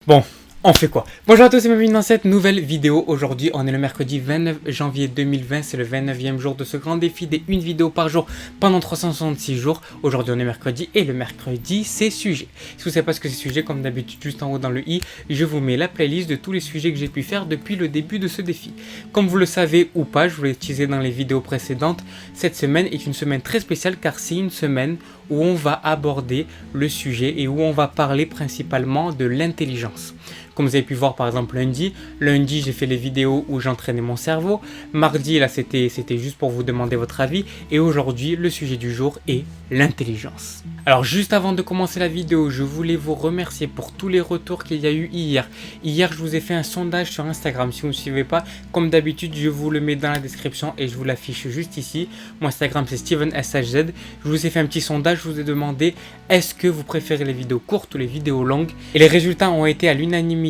Bon, on fait quoi? Bonjour à tous et bienvenue dans cette nouvelle vidéo. Aujourd'hui, on est le mercredi 29 janvier 2020. C'est le 29e jour de ce grand défi des une vidéo par jour pendant 366 jours. Aujourd'hui, on est mercredi et le mercredi, c'est sujet. Si vous ne savez pas ce que c'est sujet, comme d'habitude, juste en haut dans le i, je vous mets la playlist de tous les sujets que j'ai pu faire depuis le début de ce défi. Comme vous le savez ou pas, je vous l'ai teasé dans les vidéos précédentes, cette semaine est une semaine très spéciale car c'est une semaine où on va aborder le sujet et où on va parler principalement de l'intelligence. Comme vous avez pu voir par exemple lundi j'ai fait les vidéos où j'entraînais mon cerveau. Mardi là c'était juste pour vous demander votre avis. Et aujourd'hui le sujet du jour est l'intelligence. Alors juste avant de commencer la vidéo, je voulais vous remercier pour tous les retours qu'il y a eu hier. Hier je vous ai fait un sondage sur Instagram. Si vous ne me suivez pas, comme d'habitude je vous le mets dans la description et je vous l'affiche juste ici. Mon Instagram c'est StevenSHZ. Je vous ai fait un petit sondage, je vous ai demandé est-ce que vous préférez les vidéos courtes ou les vidéos longues. Et les résultats ont été à l'unanimité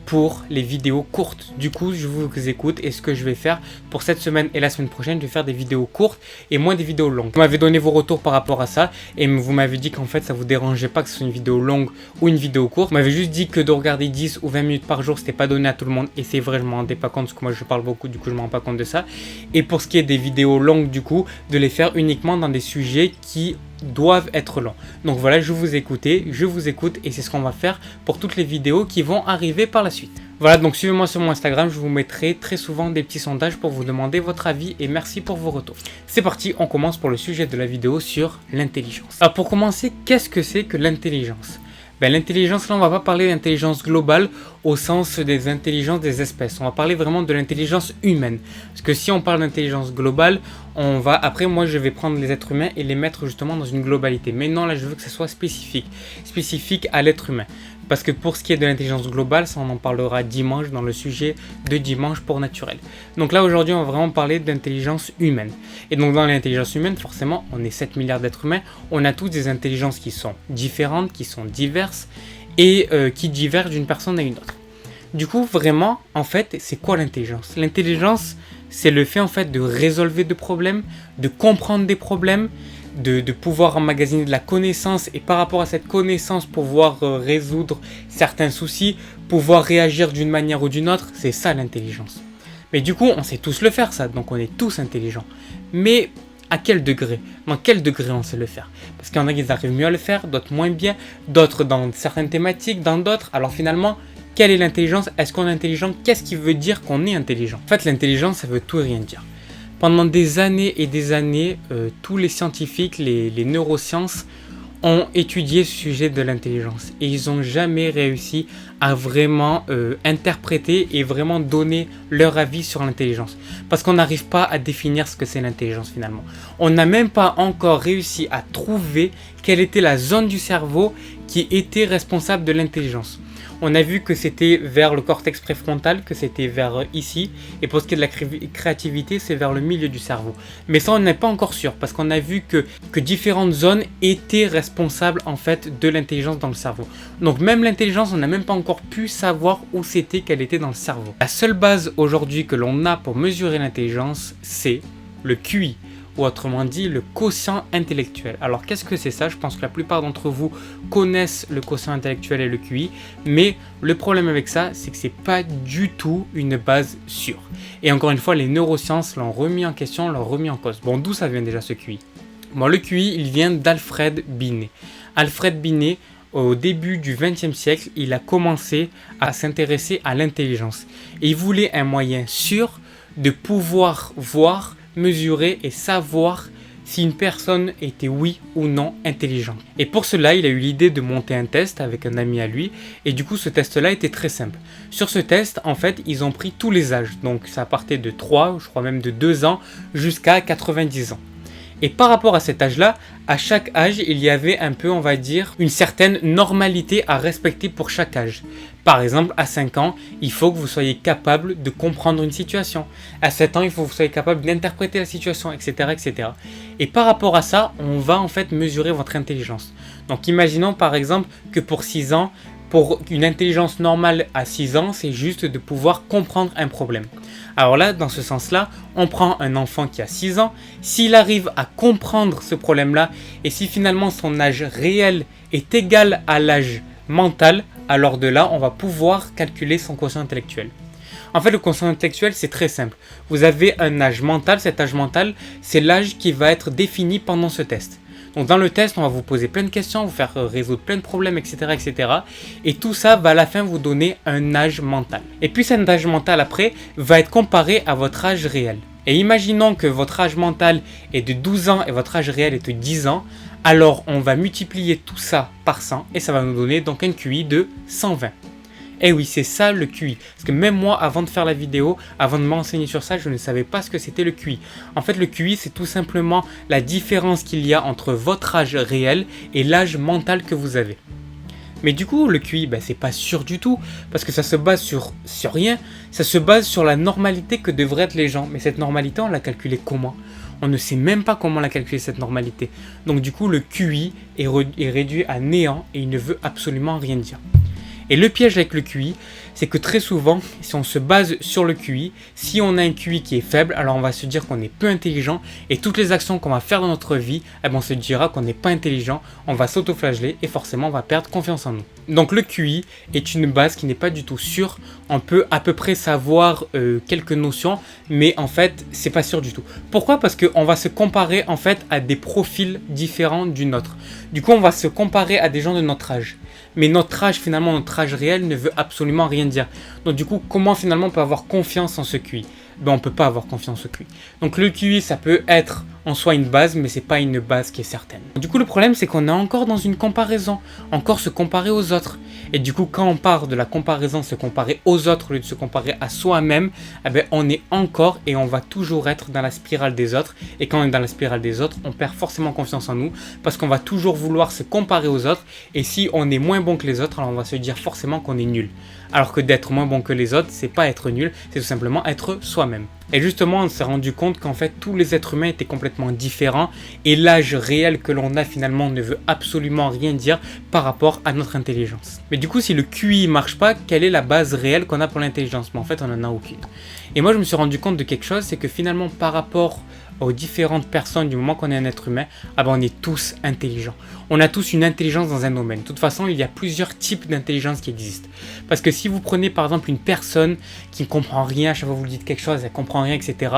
pour les vidéos courtes. Du coup, je vous écoute et ce que je vais faire pour cette semaine et la semaine prochaine, je vais faire des vidéos courtes et moins des vidéos longues. Vous m'avez donné vos retours par rapport à ça et vous m'avez dit qu'en fait, ça vous dérangeait pas que ce soit une vidéo longue ou une vidéo courte. Vous m'avez juste dit que de regarder 10 ou 20 minutes par jour, c'était pas donné à tout le monde et c'est vrai, je m'en rendais pas compte parce que moi je parle beaucoup, du coup je me rends pas compte de ça. Et pour ce qui est des vidéos longues, du coup, de les faire uniquement dans des sujets qui doivent être longs. Donc voilà, je vous écoute et c'est ce qu'on va faire pour toutes les vidéos qui vont arriver par la suite. Voilà, donc suivez-moi sur mon Instagram, je vous mettrai très souvent des petits sondages pour vous demander votre avis et merci pour vos retours. C'est parti, on commence pour le sujet de la vidéo sur l'intelligence. Alors pour commencer, qu'est-ce que c'est que l'intelligence ? L'intelligence, là on va pas parler d'intelligence globale au sens des intelligences des espèces. On va parler vraiment de l'intelligence humaine. Parce que si on parle d'intelligence globale, après moi je vais prendre les êtres humains et les mettre justement dans une globalité. Mais non, là je veux que ça soit spécifique à l'être humain. Parce que pour ce qui est de l'intelligence globale, ça on en parlera dimanche dans le sujet de dimanche pour naturel. Donc là aujourd'hui on va vraiment parler d'intelligence humaine. Et donc dans l'intelligence humaine, forcément on est 7 milliards d'êtres humains, on a tous des intelligences qui sont différentes, qui sont diverses et qui divergent d'une personne à une autre. Du coup vraiment en fait c'est quoi l'intelligence ? L'intelligence c'est le fait en fait de résolver des problèmes, de comprendre des problèmes, de pouvoir emmagasiner de la connaissance et par rapport à cette connaissance pouvoir résoudre certains soucis, pouvoir réagir d'une manière ou d'une autre, c'est ça l'intelligence. Mais du coup on sait tous le faire ça, donc on est tous intelligents. Mais à quel degré ? Dans quel degré on sait le faire ? Parce qu'il y en a qui arrivent mieux à le faire, d'autres moins bien, d'autres dans certaines thématiques, dans d'autres. Alors finalement, quelle est l'intelligence ? Est-ce qu'on est intelligent ? Qu'est-ce qui veut dire qu'on est intelligent ? En fait l'intelligence ça veut tout et rien dire. Pendant des années et des années, tous les scientifiques, les neurosciences ont étudié ce sujet de l'intelligence et ils n'ont jamais réussi à vraiment interpréter et vraiment donner leur avis sur l'intelligence. Parce qu'on n'arrive pas à définir ce que c'est l'intelligence finalement. On n'a même pas encore réussi à trouver quelle était la zone du cerveau qui était responsable de l'intelligence. On a vu que c'était vers le cortex préfrontal, que c'était vers ici. Et pour ce qui est de la créativité, c'est vers le milieu du cerveau. Mais ça, on n'est pas encore sûr, parce qu'on a vu que différentes zones étaient responsables en fait de l'intelligence dans le cerveau. Donc même l'intelligence, on n'a même pas encore pu savoir où c'était qu'elle était dans le cerveau. La seule base aujourd'hui que l'on a pour mesurer l'intelligence, c'est le QI. Ou autrement dit, le quotient intellectuel. Alors qu'est-ce que c'est ça ? Je pense que la plupart d'entre vous connaissent le quotient intellectuel et le QI, mais le problème avec ça, c'est que c'est pas du tout une base sûre. Et encore une fois, les neurosciences l'ont remis en question, l'ont remis en cause. Bon, d'où ça vient déjà ce QI ? Bon, le QI, il vient d'Alfred Binet. Alfred Binet, au début du XXe siècle, il a commencé à s'intéresser à l'intelligence. Et il voulait un moyen sûr de pouvoir voir, mesurer et savoir si une personne était oui ou non intelligente. Et pour cela, il a eu l'idée de monter un test avec un ami à lui. Et du coup, ce test-là était très simple. Sur ce test, en fait, ils ont pris tous les âges. Donc, ça partait de 3, je crois même de 2 ans, jusqu'à 90 ans. Et par rapport à cet âge-là, à chaque âge, il y avait un peu, on va dire, une certaine normalité à respecter pour chaque âge. Par exemple, à 5 ans, il faut que vous soyez capable de comprendre une situation. À 7 ans, il faut que vous soyez capable d'interpréter la situation, etc., etc. Et par rapport à ça, on va en fait mesurer votre intelligence. Donc imaginons par exemple que pour 6 ans, pour une intelligence normale à 6 ans, c'est juste de pouvoir comprendre un problème. Alors là, dans ce sens-là, on prend un enfant qui a 6 ans, s'il arrive à comprendre ce problème-là, et si finalement son âge réel est égal à l'âge mental, alors de là, on va pouvoir calculer son quotient intellectuel. En fait, le quotient intellectuel, c'est très simple. Vous avez un âge mental. Cet âge mental, c'est l'âge qui va être défini pendant ce test. Donc dans le test, on va vous poser plein de questions, vous faire résoudre plein de problèmes, etc., etc. Et tout ça va à la fin vous donner un âge mental. Et puis cet âge mental après va être comparé à votre âge réel. Et imaginons que votre âge mental est de 12 ans et votre âge réel est de 10 ans. Alors on va multiplier tout ça par 100 et ça va nous donner donc un QI de 120. Et oui, c'est ça le QI. Parce que même moi, avant de faire la vidéo, avant de m'enseigner sur ça, je ne savais pas ce que c'était le QI. En fait, le QI, c'est tout simplement la différence qu'il y a entre votre âge réel et l'âge mental que vous avez. Mais du coup, le QI, c'est pas sûr du tout, parce que ça se base sur rien. Ça se base sur la normalité que devraient être les gens. Mais cette normalité, on l'a calculée comment ? On ne sait même pas comment la calculer, cette normalité. Donc du coup, le QI est réduit à néant et il ne veut absolument rien dire. Et le piège avec le QI, c'est que très souvent, si on se base sur le QI, si on a un QI qui est faible, alors on va se dire qu'on est peu intelligent et toutes les actions qu'on va faire dans notre vie, on se dira qu'on n'est pas intelligent, on va s'auto-flageller et forcément on va perdre confiance en nous. Donc le QI est une base qui n'est pas du tout sûre. On peut à peu près savoir quelques notions, mais en fait, c'est pas sûr du tout. Pourquoi ? Parce qu'on va se comparer en fait à des profils différents du nôtre. Du coup, on va se comparer à des gens de notre âge. Mais notre âge, finalement, notre âge réel ne veut absolument rien dire. Donc du coup, comment finalement on peut avoir confiance en ce QI ? On ne peut pas avoir confiance au QI. Donc le QI, ça peut être en soi une base, mais c'est pas une base qui est certaine. Du coup, le problème, c'est qu'on est encore dans une comparaison, encore se comparer aux autres. Et du coup, quand on part de la comparaison, se comparer aux autres au lieu de se comparer à soi-même, on est encore et on va toujours être dans la spirale des autres. Et quand on est dans la spirale des autres, on perd forcément confiance en nous parce qu'on va toujours vouloir se comparer aux autres. Et si on est moins bon que les autres, alors on va se dire forcément qu'on est nul. Alors que d'être moins bon que les autres, c'est pas être nul, c'est tout simplement être soi-même. Et justement, on s'est rendu compte qu'en fait, tous les êtres humains étaient complètement différents et l'âge réel que l'on a finalement ne veut absolument rien dire par rapport à notre intelligence. Mais du coup, si le QI marche pas, quelle est la base réelle qu'on a pour l'intelligence ? En fait, on n'en a aucune. Et moi, je me suis rendu compte de quelque chose, c'est que finalement, par rapport aux différentes personnes, du moment qu'on est un être humain, on est tous intelligents. On a tous une intelligence dans un domaine. De toute façon, il y a plusieurs types d'intelligence qui existent. Parce que si vous prenez par exemple une personne qui ne comprend rien, à chaque fois que vous lui dites quelque chose, elle ne comprend rien, etc.,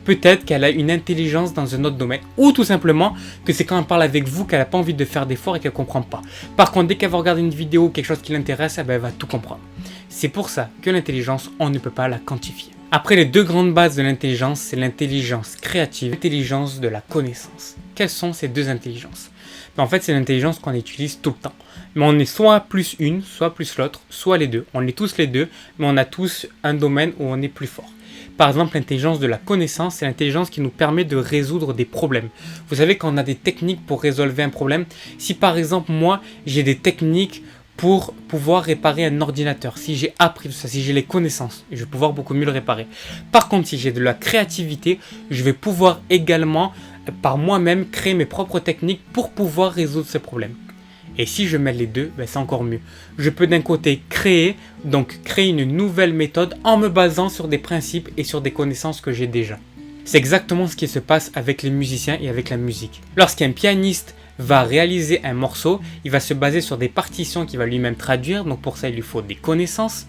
peut-être qu'elle a une intelligence dans un autre domaine. Ou tout simplement que c'est quand elle parle avec vous qu'elle n'a pas envie de faire d'efforts et qu'elle ne comprend pas. Par contre, dès qu'elle va regarder une vidéo ou quelque chose qui l'intéresse, elle va tout comprendre. C'est pour ça que l'intelligence, on ne peut pas la quantifier. Après, les deux grandes bases de l'intelligence, c'est l'intelligence créative et l'intelligence de la connaissance. Quelles sont ces deux intelligences ? En fait, c'est l'intelligence qu'on utilise tout le temps. Mais on est soit plus une, soit plus l'autre, soit les deux. On est tous les deux, mais on a tous un domaine où on est plus fort. Par exemple, l'intelligence de la connaissance, c'est l'intelligence qui nous permet de résoudre des problèmes. Vous savez, quand on a des techniques pour résolver un problème, si par exemple, moi, j'ai des techniques pour pouvoir réparer un ordinateur, si j'ai appris tout ça, si j'ai les connaissances, je vais pouvoir beaucoup mieux le réparer. Par contre, si j'ai de la créativité, je vais pouvoir également, par moi-même, créer mes propres techniques pour pouvoir résoudre ces problèmes. Et si je mêle les deux, c'est encore mieux. Je peux d'un côté créer une nouvelle méthode en me basant sur des principes et sur des connaissances que j'ai déjà. C'est exactement ce qui se passe avec les musiciens et avec la musique. Lorsqu'un pianiste va réaliser un morceau, il va se baser sur des partitions qu'il va lui-même traduire, donc pour ça il lui faut des connaissances.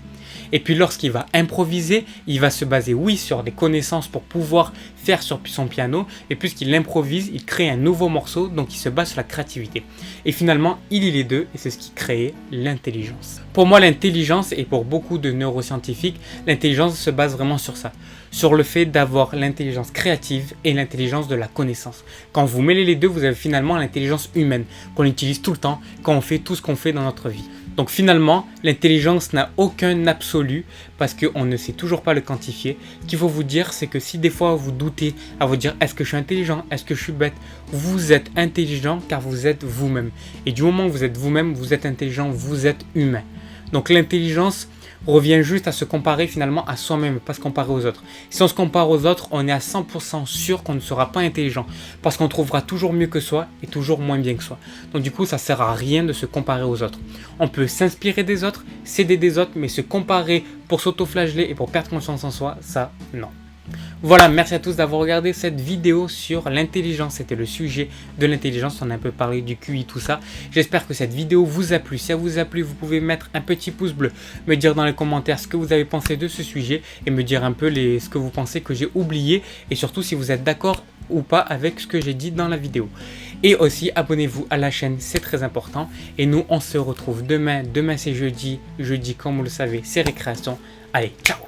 Et puis lorsqu'il va improviser, il va se baser sur des connaissances pour pouvoir faire sur son piano, et puisqu'il improvise, il crée un nouveau morceau, donc il se base sur la créativité. Et finalement, il lie les deux, et c'est ce qui crée l'intelligence. Pour moi, l'intelligence, et pour beaucoup de neuroscientifiques, l'intelligence se base vraiment sur ça. Sur le fait d'avoir l'intelligence créative et l'intelligence de la connaissance. Quand vous mêlez les deux, vous avez finalement l'intelligence humaine, qu'on utilise tout le temps, quand on fait tout ce qu'on fait dans notre vie. Donc finalement, l'intelligence n'a aucun absolu parce qu'on ne sait toujours pas le quantifier. Ce qu'il faut vous dire, c'est que si des fois vous doutez à vous dire est-ce que je suis intelligent, est-ce que je suis bête, vous êtes intelligent car vous êtes vous-même. Et du moment où vous êtes vous-même, vous êtes intelligent, vous êtes humain. Donc l'intelligence revient juste à se comparer finalement à soi-même, pas se comparer aux autres. Si on se compare aux autres, on est à 100% sûr qu'on ne sera pas intelligent, parce qu'on trouvera toujours mieux que soi et toujours moins bien que soi. Donc du coup, ça sert à rien de se comparer aux autres. On peut s'inspirer des autres, s'aider des autres, mais se comparer pour s'auto-flageller et pour perdre confiance en soi, ça, non. Voilà, merci à tous d'avoir regardé cette vidéo sur l'intelligence. C'était le sujet de l'intelligence, on a un peu parlé du QI, tout ça. J'espère que cette vidéo vous a plu. Si elle vous a plu, vous pouvez mettre un petit pouce bleu, me dire dans les commentaires ce que vous avez pensé de ce sujet et me dire un peu ce que vous pensez que j'ai oublié et surtout si vous êtes d'accord ou pas avec ce que j'ai dit dans la vidéo. Et aussi, abonnez-vous à la chaîne, c'est très important. Et nous, on se retrouve demain. Demain, c'est jeudi. Jeudi, comme vous le savez, c'est récréation. Allez, ciao!